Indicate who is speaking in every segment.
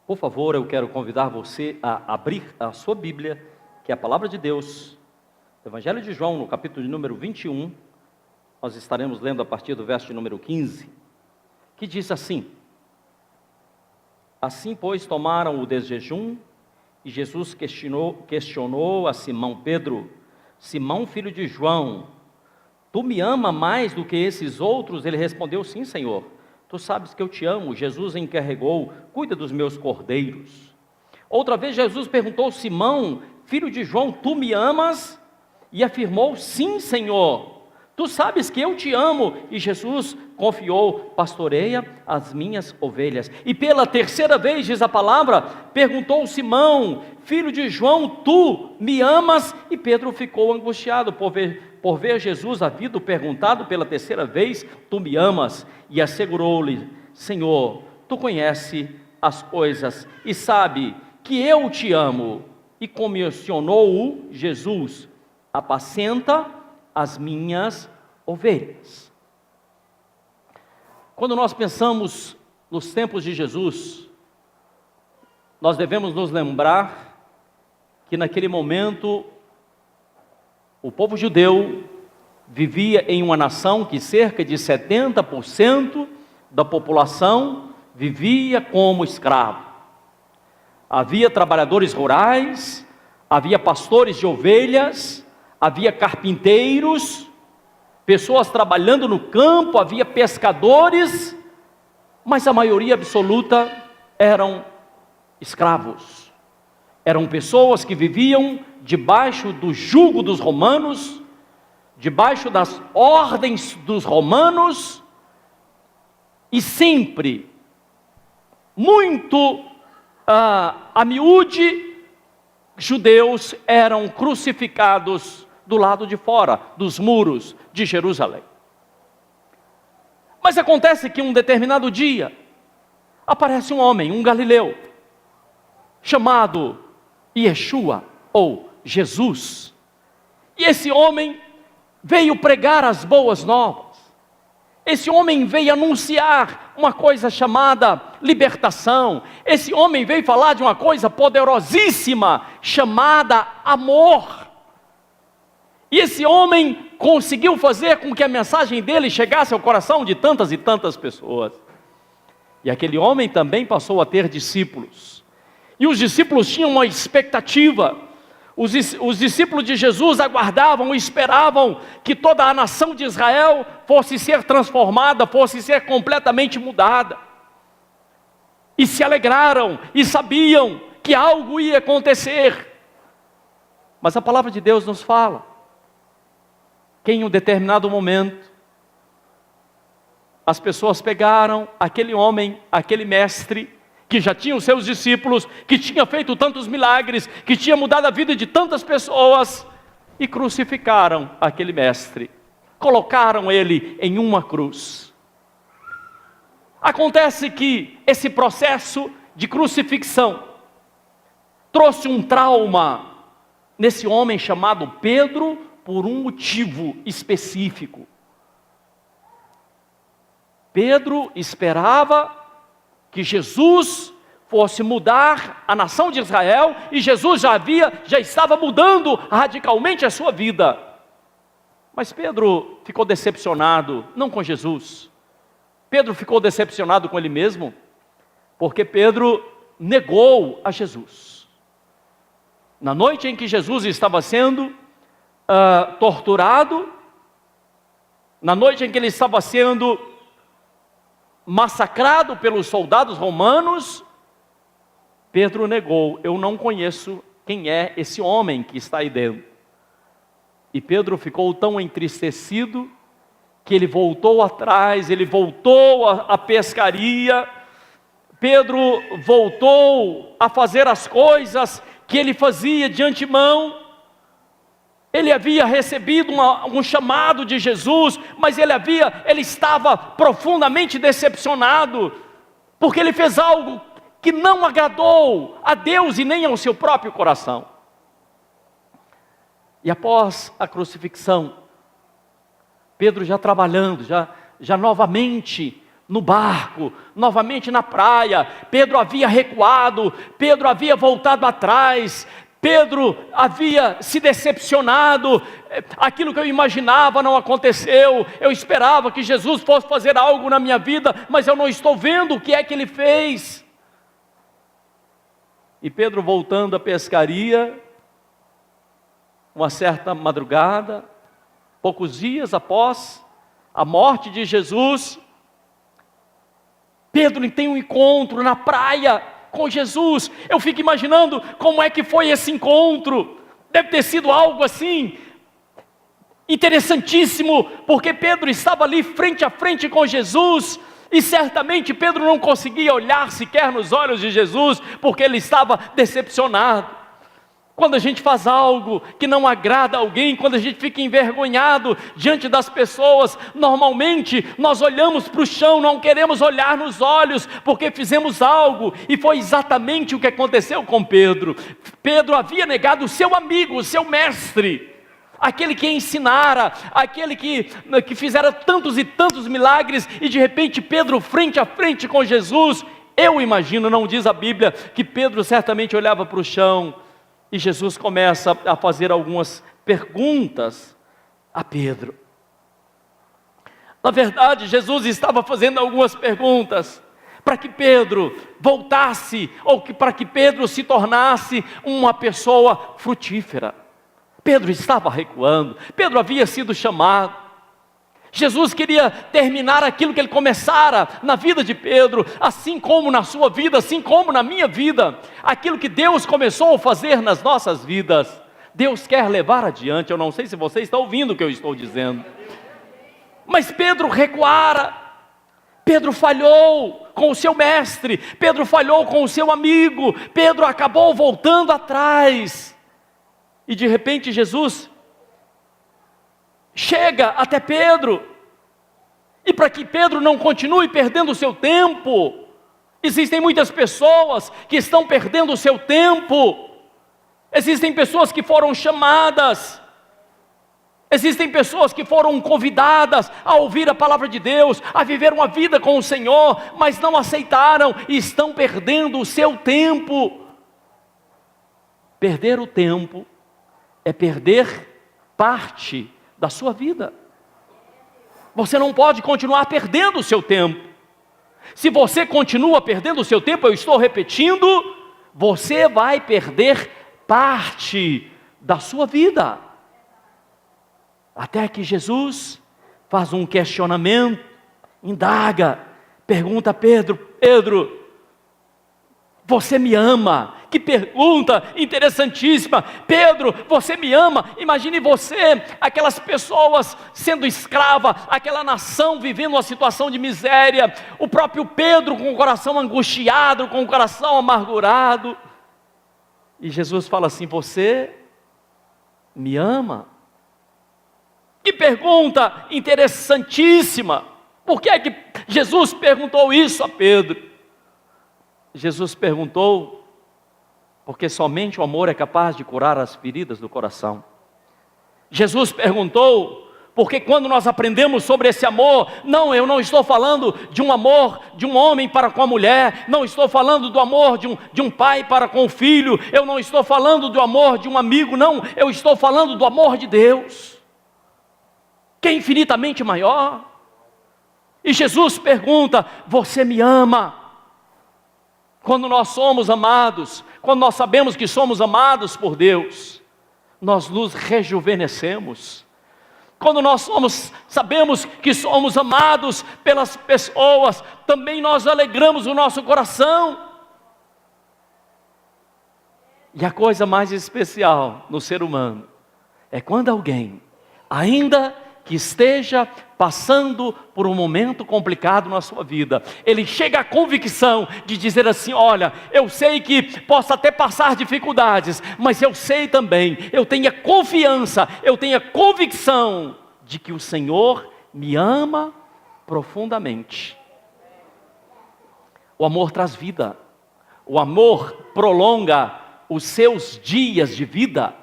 Speaker 1: Por favor, eu quero convidar você a abrir a sua Bíblia, que é a Palavra de Deus, Evangelho de João, no capítulo de número 21, nós estaremos lendo a partir do verso de número 15, que diz assim: Assim, pois, tomaram o desjejum, e Jesus questionou a Simão Pedro: Simão, filho de João, tu me ama mais do que esses outros? Ele respondeu: Sim, Senhor, tu sabes que eu te amo. Jesus encarregou: cuida dos meus cordeiros. Outra vez Jesus perguntou: Simão, filho de João, tu me amas? E afirmou: Sim, Senhor, tu sabes que eu te amo. E Jesus confiou: pastoreia as minhas ovelhas. E pela terceira vez, diz a palavra, perguntou Simão, filho de João: tu me amas? E Pedro ficou angustiado por ver Jesus havido perguntado pela terceira vez: tu me amas? E assegurou-lhe: Senhor, tu conheces as coisas e sabe que eu te amo. E comissionou-o Jesus: apacenta as minhas ovelhas. Quando nós pensamos nos tempos de Jesus, nós devemos nos lembrar que naquele momento o povo judeu vivia em uma nação que cerca de 70% da população vivia como escravo. Havia trabalhadores rurais, havia pastores de ovelhas, havia carpinteiros, pessoas trabalhando no campo, havia pescadores, mas a maioria absoluta eram escravos. Eram pessoas que viviam debaixo do jugo dos romanos, debaixo das ordens dos romanos, e sempre, muito a miúde, judeus eram crucificados do lado de fora dos muros de Jerusalém. Mas acontece que um determinado dia aparece um homem, um galileu, chamado Yeshua ou Jesus. E esse homem veio pregar as boas novas. Esse homem veio anunciar uma coisa chamada libertação. Esse homem veio falar de uma coisa poderosíssima chamada amor. E esse homem conseguiu fazer com que a mensagem dele chegasse ao coração de tantas e tantas pessoas. E aquele homem também passou a ter discípulos. E os discípulos tinham uma expectativa. Os discípulos de Jesus aguardavam, esperavam que toda a nação de Israel fosse ser transformada, fosse ser completamente mudada. E se alegraram e sabiam que algo ia acontecer. Mas a palavra de Deus nos fala que em um determinado momento as pessoas pegaram aquele homem, aquele mestre, que já tinha os seus discípulos, que tinha feito tantos milagres, que tinha mudado a vida de tantas pessoas, e crucificaram aquele mestre, colocaram ele em uma cruz. Acontece que esse processo de crucifixão trouxe um trauma nesse homem chamado Pedro, por um motivo específico. Pedro esperava que Jesus fosse mudar a nação de Israel, e Jesus já estava mudando radicalmente a sua vida. Mas Pedro ficou decepcionado, não com Jesus. Pedro ficou decepcionado com ele mesmo, porque Pedro negou a Jesus. Na noite em que Jesus estava sendo torturado, na noite em que ele estava sendo massacrado pelos soldados romanos, Pedro negou: eu não conheço quem é esse homem que está aí dentro. E Pedro ficou tão entristecido que ele voltou atrás, ele voltou à pescaria. Pedro voltou a fazer as coisas que ele fazia de antemão. Ele havia recebido um chamado de Jesus, mas ele estava profundamente decepcionado, porque ele fez algo que não agradou a Deus e nem ao seu próprio coração. E após a crucifixão, Pedro já trabalhando, já novamente no barco, novamente na praia. Pedro havia recuado, Pedro havia voltado atrás, Pedro havia se decepcionado. Aquilo que eu imaginava não aconteceu. Eu esperava que Jesus fosse fazer algo na minha vida, mas eu não estou vendo o que é que Ele fez. E Pedro, voltando à pescaria, uma certa madrugada, poucos dias após a morte de Jesus, Pedro tem um encontro na praia com Jesus. Eu fico imaginando como é que foi esse encontro. Deve ter sido algo assim interessantíssimo, porque Pedro estava ali frente a frente com Jesus, e certamente Pedro não conseguia olhar sequer nos olhos de Jesus, porque ele estava decepcionado. Quando a gente faz algo que não agrada a alguém, quando a gente fica envergonhado diante das pessoas, normalmente nós olhamos para o chão, não queremos olhar nos olhos, porque fizemos algo, e foi exatamente o que aconteceu com Pedro. Pedro havia negado o seu amigo, o seu mestre, aquele que ensinara, aquele que fizera tantos e tantos milagres, e de repente Pedro frente a frente com Jesus. Eu imagino, não diz a Bíblia, que Pedro certamente olhava para o chão, e Jesus começa a fazer algumas perguntas a Pedro. Na verdade, Jesus estava fazendo algumas perguntas para que Pedro voltasse, ou para que Pedro se tornasse uma pessoa frutífera. Pedro estava recuando, Pedro havia sido chamado. Jesus queria terminar aquilo que ele começara na vida de Pedro, assim como na sua vida, assim como na minha vida. Aquilo que Deus começou a fazer nas nossas vidas, Deus quer levar adiante. Eu não sei se você está ouvindo o que eu estou dizendo, mas Pedro recuara, Pedro falhou com o seu mestre, Pedro falhou com o seu amigo, Pedro acabou voltando atrás, e de repente Jesus chega até Pedro, e para que Pedro não continue perdendo o seu tempo, existem muitas pessoas que estão perdendo o seu tempo, existem pessoas que foram chamadas, existem pessoas que foram convidadas a ouvir a palavra de Deus, a viver uma vida com o Senhor, mas não aceitaram e estão perdendo o seu tempo. Perder o tempo é perder parte da sua vida. Você não pode continuar perdendo o seu tempo. Se você continua perdendo o seu tempo, eu estou repetindo, você vai perder parte da sua vida. Até que Jesus faz um questionamento, indaga, pergunta a Pedro: Pedro, você me ama? Que pergunta interessantíssima. Pedro, você me ama? Imagine você, aquelas pessoas sendo escrava, aquela nação vivendo uma situação de miséria, o próprio Pedro com o coração angustiado, com o coração amargurado, e Jesus fala assim: você me ama? Que pergunta interessantíssima. Por que é que Jesus perguntou isso a Pedro? Jesus perguntou porque somente o amor é capaz de curar as feridas do coração. Jesus perguntou porque quando nós aprendemos sobre esse amor, eu não estou falando de um amor de um homem para com a mulher, não estou falando do amor de um pai para com o filho, eu não estou falando do amor de um amigo, não, eu estou falando do amor de Deus, que é infinitamente maior. E Jesus pergunta: você me ama? Quando nós somos amados, quando nós sabemos que somos amados por Deus, nós nos rejuvenescemos. Quando nós sabemos que somos amados pelas pessoas, também nós alegramos o nosso coração. E a coisa mais especial no ser humano é quando alguém, ainda que esteja passando por um momento complicado na sua vida, ele chega à convicção de dizer assim: olha, eu sei que posso até passar dificuldades, mas eu sei também, eu tenho a confiança, eu tenho a convicção de que o Senhor me ama profundamente. O amor traz vida, o amor prolonga os seus dias de vida.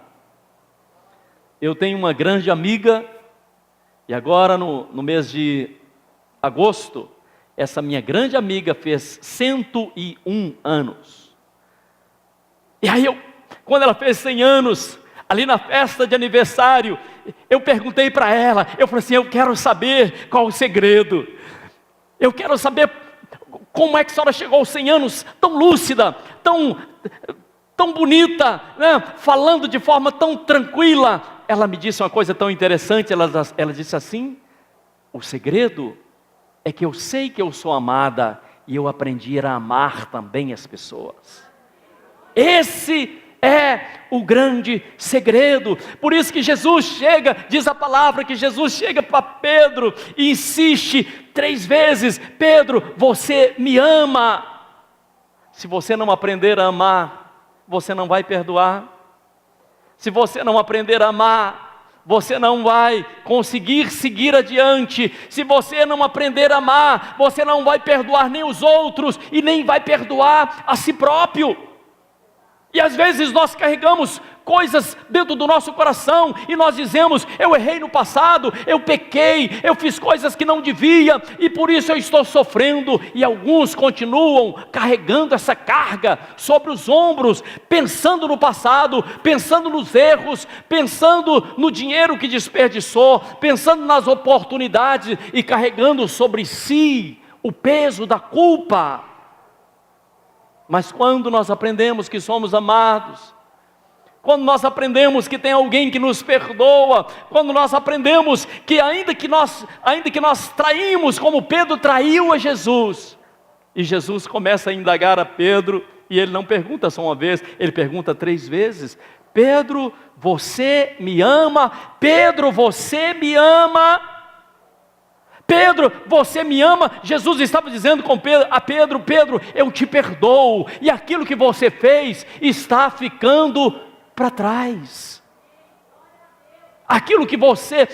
Speaker 1: Eu tenho uma grande amiga, e agora no mês de agosto, essa minha grande amiga fez 101 anos. E aí quando ela fez 100 anos, ali na festa de aniversário, eu perguntei para ela, eu falei assim, eu quero saber qual o segredo. Eu quero saber como é que a senhora chegou aos 100 anos tão lúcida, tão bonita, né? Falando de forma tão tranquila. Ela me disse uma coisa tão interessante, ela disse assim, o segredo é que eu sei que eu sou amada e eu aprendi a amar também as pessoas. Esse é o grande segredo. Por isso que Jesus chega, diz a palavra que Jesus chega para Pedro e insiste 3 vezes, Pedro, você me ama. Se você não aprender a amar, você não vai perdoar. Se você não aprender a amar, você não vai conseguir seguir adiante. Se você não aprender a amar, você não vai perdoar nem os outros e nem vai perdoar a si próprio. E às vezes nós carregamos coisas dentro do nosso coração e nós dizemos, eu errei no passado, eu pequei, eu fiz coisas que não devia e por isso eu estou sofrendo. E alguns continuam carregando essa carga sobre os ombros, pensando no passado, pensando nos erros, pensando no dinheiro que desperdiçou, pensando nas oportunidades e carregando sobre si o peso da culpa. Mas quando nós aprendemos que somos amados, quando nós aprendemos que tem alguém que nos perdoa, quando nós aprendemos que ainda que nós traímos, como Pedro traiu a Jesus, e Jesus começa a indagar a Pedro, e ele não pergunta só uma vez, ele pergunta 3 vezes, Pedro, você me ama? Pedro, você me ama? Pedro, você me ama? Jesus estava dizendo a Pedro, Pedro, eu te perdoo, e aquilo que você fez está ficando para trás. Aquilo que você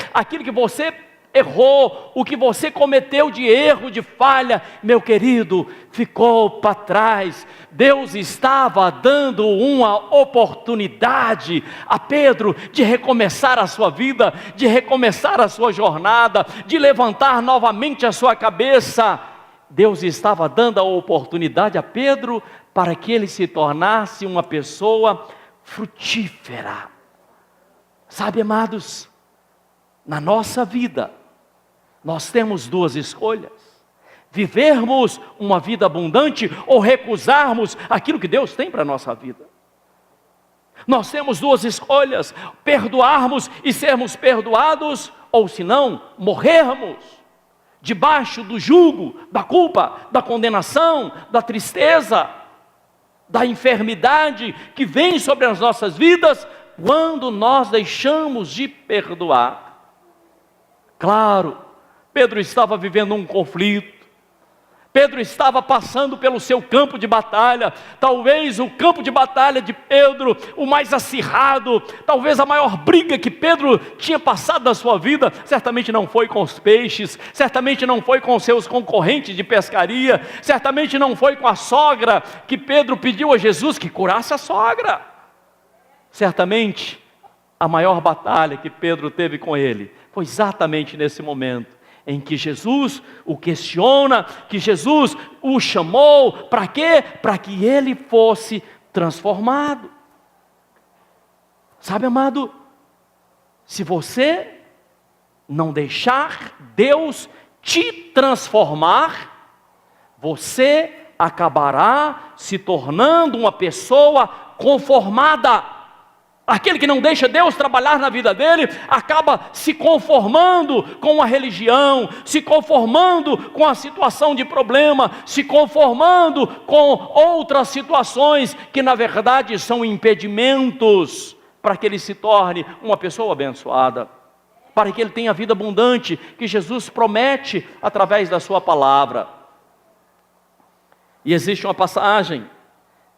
Speaker 1: errou, o que você cometeu de erro, de falha, meu querido, ficou para trás. Deus estava dando uma oportunidade a Pedro de recomeçar a sua vida, de recomeçar a sua jornada, de levantar novamente a sua cabeça. Deus estava dando a oportunidade a Pedro para que ele se tornasse uma pessoa frutífera. Sabe, amados, na nossa vida, nós temos 2 escolhas: vivermos uma vida abundante ou recusarmos aquilo que Deus tem para a nossa vida. Nós temos 2 escolhas: perdoarmos e sermos perdoados, ou se não, morrermos debaixo do jugo, da culpa, da condenação, da tristeza, da enfermidade que vem sobre as nossas vidas quando nós deixamos de perdoar. Claro, Pedro estava vivendo um conflito, Pedro estava passando pelo seu campo de batalha, talvez o campo de batalha de Pedro, o mais acirrado, talvez a maior briga que Pedro tinha passado na sua vida, certamente não foi com os peixes, certamente não foi com seus concorrentes de pescaria, certamente não foi com a sogra, que Pedro pediu a Jesus que curasse a sogra. Certamente, a maior batalha que Pedro teve com ele, foi exatamente nesse momento, em que Jesus o questiona, que Jesus o chamou, para quê? Para que ele fosse transformado. Sabe, amado, se você não deixar Deus te transformar, você acabará se tornando uma pessoa conformada. Aquele que não deixa Deus trabalhar na vida dele, acaba se conformando com a religião, se conformando com a situação de problema, se conformando com outras situações que na verdade são impedimentos para que ele se torne uma pessoa abençoada, para que ele tenha a vida abundante que Jesus promete através da sua palavra. E existe uma passagem,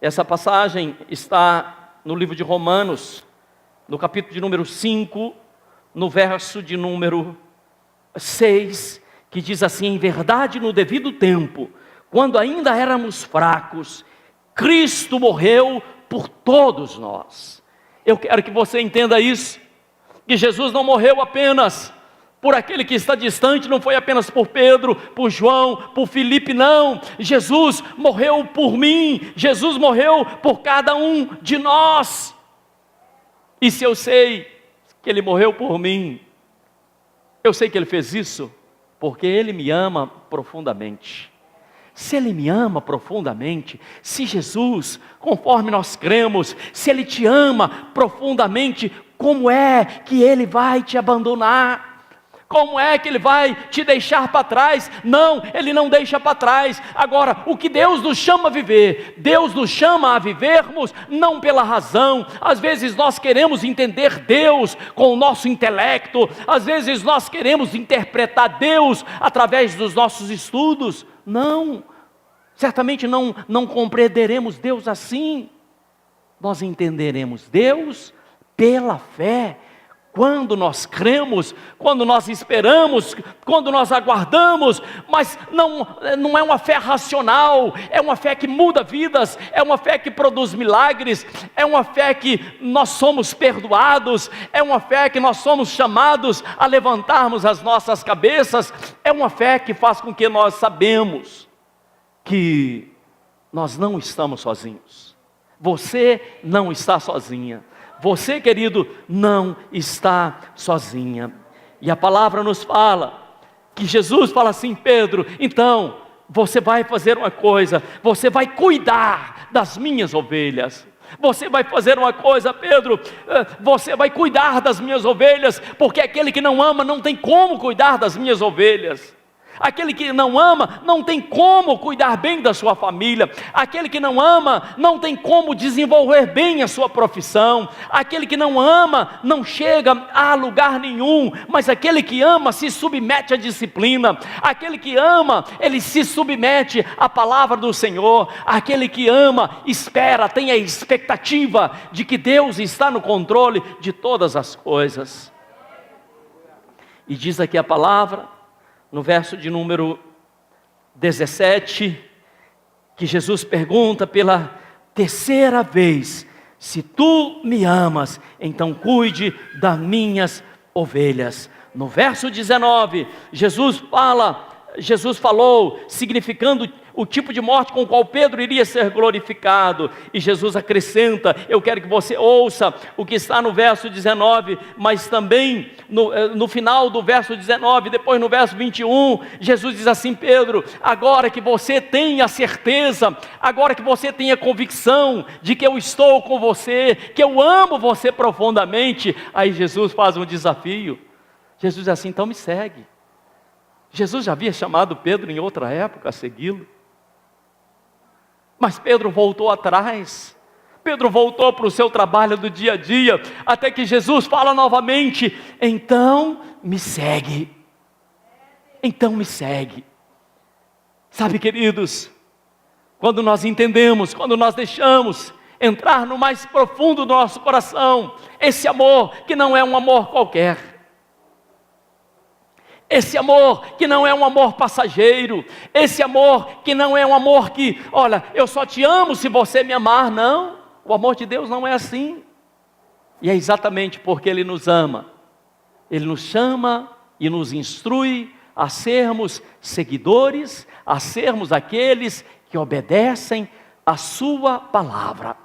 Speaker 1: essa passagem está no livro de Romanos, no capítulo de número 5, no verso de número 6, que diz assim: em verdade, no devido tempo, quando ainda éramos fracos, Cristo morreu por todos nós. Eu quero que você entenda isso, que Jesus não morreu apenas por aquele que está distante, não foi apenas por Pedro, por João, por Filipe, não. Jesus morreu por mim, Jesus morreu por cada um de nós. E se eu sei que Ele morreu por mim, eu sei que Ele fez isso porque Ele me ama profundamente. Se Ele me ama profundamente, se Jesus, conforme nós cremos, se Ele te ama profundamente, como é que Ele vai te abandonar? Como é que Ele vai te deixar para trás? Não, Ele não deixa para trás. Agora, o que Deus nos chama a viver? Deus nos chama a vivermos não pela razão. Às vezes nós queremos entender Deus com o nosso intelecto. Às vezes nós queremos interpretar Deus através dos nossos estudos. Não, certamente não compreenderemos Deus assim. Nós entenderemos Deus pela fé. Quando nós cremos, quando nós esperamos, quando nós aguardamos, mas não é uma fé racional, é uma fé que muda vidas, é uma fé que produz milagres, é uma fé que nós somos perdoados, é uma fé que nós somos chamados a levantarmos as nossas cabeças, é uma fé que faz com que nós sabemos que nós não estamos sozinhos. Você não está sozinha. Você, querido, não está sozinha. E a palavra nos fala, que Jesus fala assim: Pedro, então, você vai fazer uma coisa, você vai cuidar das minhas ovelhas. Você vai fazer uma coisa, Pedro, você vai cuidar das minhas ovelhas, porque aquele que não ama não tem como cuidar das minhas ovelhas. Aquele que não ama não tem como cuidar bem da sua família. Aquele que não ama não tem como desenvolver bem a sua profissão. Aquele que não ama não chega a lugar nenhum. Mas aquele que ama se submete à disciplina. Aquele que ama, ele se submete à palavra do Senhor. Aquele que ama espera, tem a expectativa de que Deus está no controle de todas as coisas. E diz aqui a palavra, no verso de número 17, que Jesus pergunta pela terceira vez: se tu me amas, então cuide das minhas ovelhas. No verso 19, Jesus falou, significando o tipo de morte com o qual Pedro iria ser glorificado. E Jesus acrescenta, eu quero que você ouça o que está no verso 19, mas também no final do verso 19, depois no verso 21, Jesus diz assim: Pedro, agora que você tem a certeza, agora que você tem a convicção de que eu estou com você, que eu amo você profundamente, aí Jesus faz um desafio. Jesus diz assim: então me segue. Jesus já havia chamado Pedro em outra época a segui-lo. Mas Pedro voltou atrás. Pedro voltou para o seu trabalho do dia a dia, até que Jesus fala novamente: então me segue. Então me segue. Sabe, queridos, quando nós entendemos, quando nós deixamos entrar no mais profundo do nosso coração, esse amor que não é um amor qualquer, esse amor que não é um amor passageiro, esse amor que não é um amor que, olha, eu só te amo se você me amar. Não, o amor de Deus não é assim. E é exatamente porque Ele nos ama, Ele nos chama e nos instrui a sermos seguidores, a sermos aqueles que obedecem a sua palavra.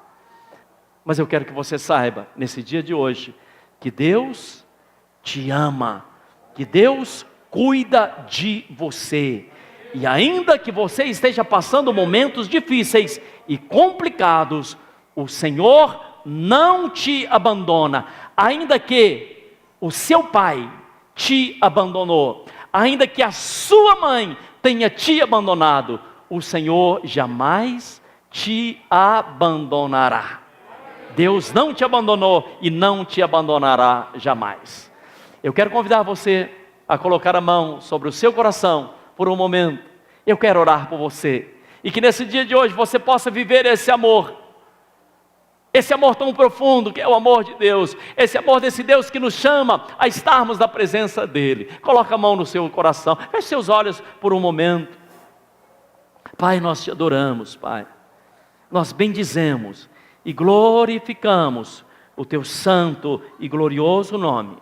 Speaker 1: Mas eu quero que você saiba, nesse dia de hoje, que Deus te ama, que Deus cuida de você, e ainda que você esteja passando momentos difíceis e complicados, o Senhor não te abandona. Ainda que o seu pai te abandonou, ainda que a sua mãe tenha te abandonado, o Senhor jamais te abandonará. Deus não te abandonou e não te abandonará jamais. Eu quero convidar você a colocar a mão sobre o seu coração por um momento. Eu quero orar por você, e que nesse dia de hoje você possa viver esse amor tão profundo que é o amor de Deus, esse amor desse Deus que nos chama a estarmos na presença dEle. Coloca a mão no seu coração, feche seus olhos por um momento. Pai, nós te adoramos, Pai, nós bendizemos e glorificamos o teu santo e glorioso nome.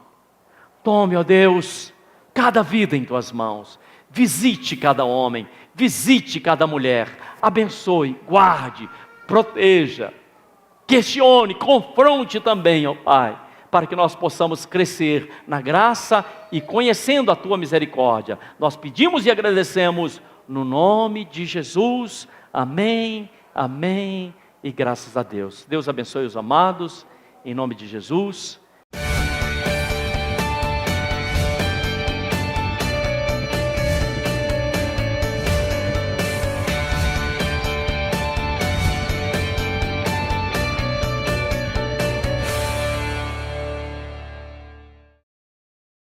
Speaker 1: Tome, ó Deus, cada vida em tuas mãos. Visite cada homem, visite cada mulher, abençoe, guarde, proteja, questione, confronte também, ó Pai, para que nós possamos crescer na graça e conhecendo a Tua misericórdia. Nós pedimos e agradecemos no nome de Jesus. Amém, amém e graças a Deus. Deus abençoe os amados, em nome de Jesus.